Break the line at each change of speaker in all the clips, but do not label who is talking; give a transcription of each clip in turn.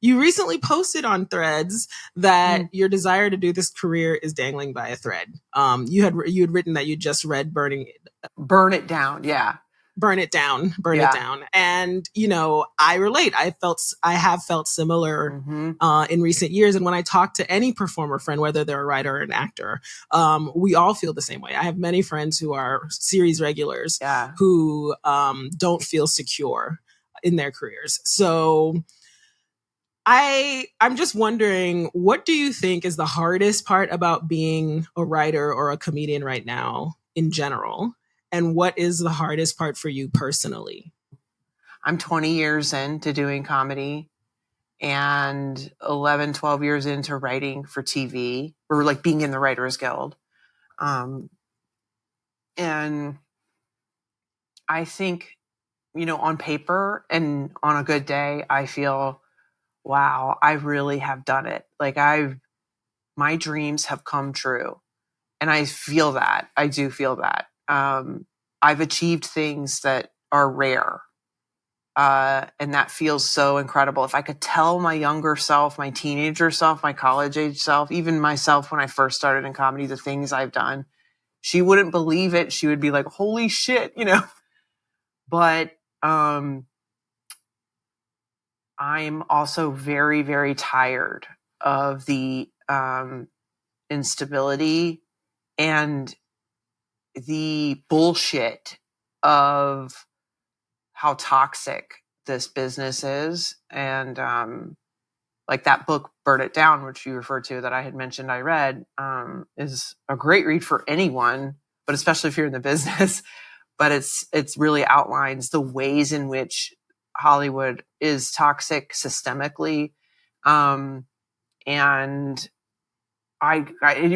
you recently posted on Threads that your desire to do this career is dangling by a thread. You had written that you just read
Burn It Down. Yeah.
Burn It Down. And, I relate. I have felt similar in recent years. And when I talk to any performer friend, whether they're a writer or an actor, we all feel the same way. I have many friends who are series regulars who don't feel secure in their careers. So I'm just wondering, what do you think is the hardest part about being a writer or a comedian right now in general? And what is the hardest part for you personally?
I'm 20 years into doing comedy and 11, 12 years into writing for TV, or like being in the Writers Guild. And I think, on paper and on a good day, I feel, wow, I really have done it. Like my dreams have come true. And I feel that. I do feel that. I've achieved things that are rare. And that feels so incredible. If I could tell my younger self, my teenager self, my college age self, even myself when I first started in comedy, the things I've done, she wouldn't believe it. She would be like, holy shit, But I'm also very, very tired of the instability and the bullshit of how toxic this business is. And like that book, Burn It Down, which you referred to that I had mentioned I read, is a great read for anyone, but especially if you're in the business. But it's really outlines the ways in which Hollywood is toxic systemically. And I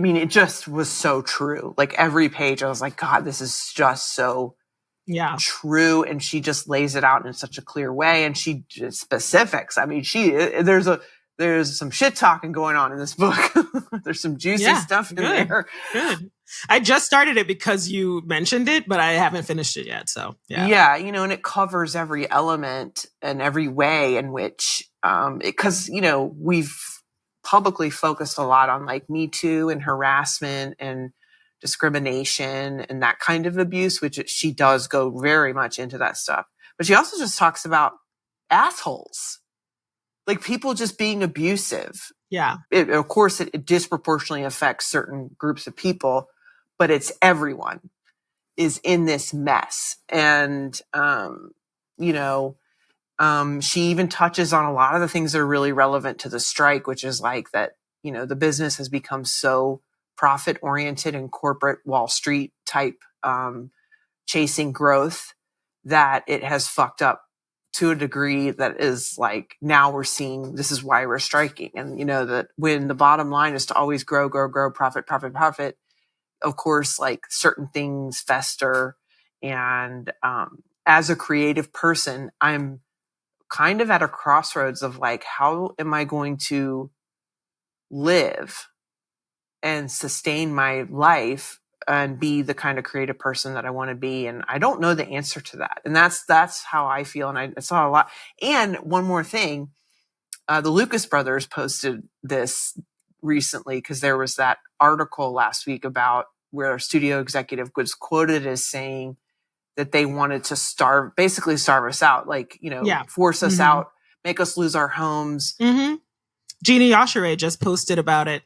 mean, it just was so true. Like every page I was like, God, this is just so true. And she just lays it out in such a clear way. And she just specifics. I mean, there's some shit talking going on in this book. There's some juicy stuff in there.
Good. I just started it because you mentioned it, but I haven't finished it yet. So
yeah, and it covers every element and every way in which, because we've publicly focused a lot on like Me Too and harassment and discrimination and that kind of abuse, which she does go very much into that stuff. But she also just talks about assholes, like people just being abusive.
Yeah.
Of course, it disproportionately affects certain groups of people, but it's everyone is in this mess. And, she even touches on a lot of the things that are really relevant to the strike, which is like that, the business has become so profit oriented and corporate Wall Street type, chasing growth that it has fucked up to a degree that is like, now we're seeing this is why we're striking. And, that when the bottom line is to always grow, profit, of course, like certain things fester. And, as a creative person, I'm kind of at a crossroads of like, how am I going to live and sustain my life and be the kind of creative person that I want to be? And I don't know the answer to that. And that's how I feel. And I saw a lot. And one more thing, the Lucas brothers posted this recently because there was that article last week about where a studio executive was quoted as saying that they wanted to basically starve us out, like, force us out, make us lose our homes.
Mm-hmm. Gina Yashere just posted about it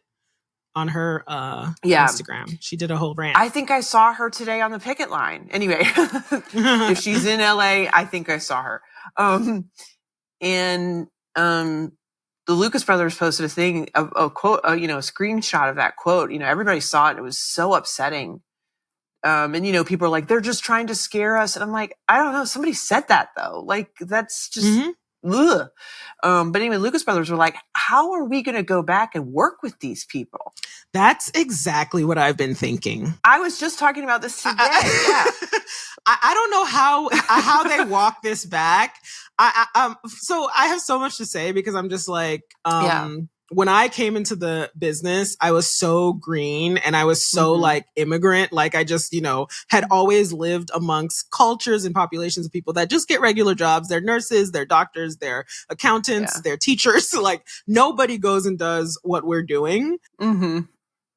on her Instagram. She did a whole rant.
I think I saw her today on the picket line. Anyway, if she's in LA, I think I saw her. And the Lucas brothers posted a thing, a quote, a screenshot of that quote. Everybody saw it. And it was so upsetting. And people are like, they're just trying to scare us. And I'm like, I don't know. Somebody said that though. Like, that's just, ugh. But anyway, Lucas brothers were like, how are we going to go back and work with these people?
That's exactly what I've been thinking.
I was just talking about this today.
I don't know how they walk this back. So I have so much to say because I'm just like, when I came into the business, I was so green and I was so like immigrant. Like I just, had always lived amongst cultures and populations of people that just get regular jobs. They're nurses, they're doctors, they're accountants, they're teachers. Like nobody goes and does what we're doing.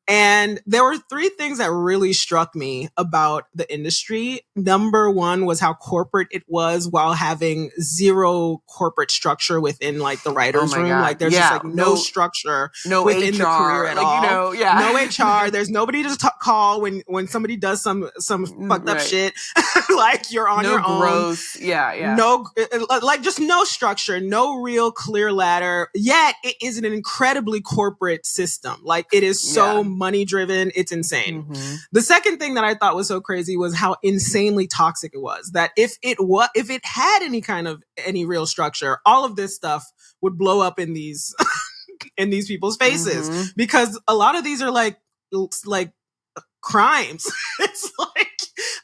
And there were 3 things that really struck me about the industry. Number 1 was how corporate it was while having zero corporate structure within like the writer's room.
God.
Like there's just like no structure within
HR,
the career at all.
No
HR. There's nobody to call when somebody does some fucked up shit. Like you're on your own.
No growth. Yeah.
No, like just no structure, no real clear ladder. Yet it is an incredibly corporate system. Like it is so money driven. It's insane. The second thing that I thought was so crazy was how insanely toxic it was. That if it had any real structure, all of this stuff would blow up in these in these people's faces, because a lot of these are like crimes. It's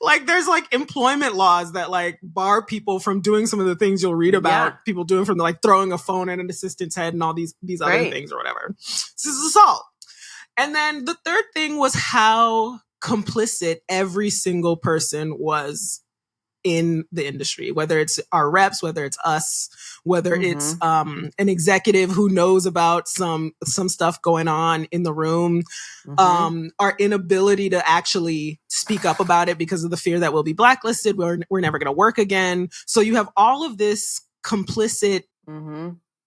like there's like employment laws that like bar people from doing some of the things you'll read about people doing, from like throwing a phone at an assistant's head and all these other things or whatever. This is assault. And then the third thing was how complicit every single person was in the industry, whether it's our reps, whether it's us, whether it's an executive who knows about some stuff going on in the room, our inability to actually speak up about it because of the fear that we'll be blacklisted, we're never going to work again. So you have all of this complicit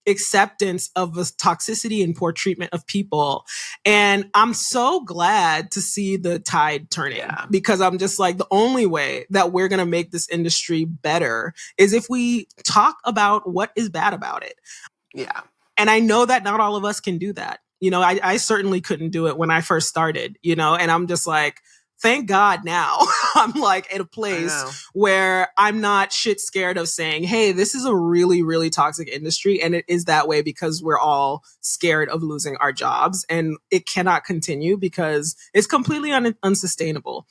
acceptance of the toxicity and poor treatment of people. And I'm so glad to see the tide turning, because I'm just like, the only way that we're going to make this industry better is if we talk about what is bad about it.
Yeah.
And I know that not all of us can do that. I certainly couldn't do it when I first started, and I'm just like, thank God now I'm like at a place where I'm not shit scared of saying, hey, this is a really, really toxic industry. And it is that way because we're all scared of losing our jobs, and it cannot continue because it's completely unsustainable.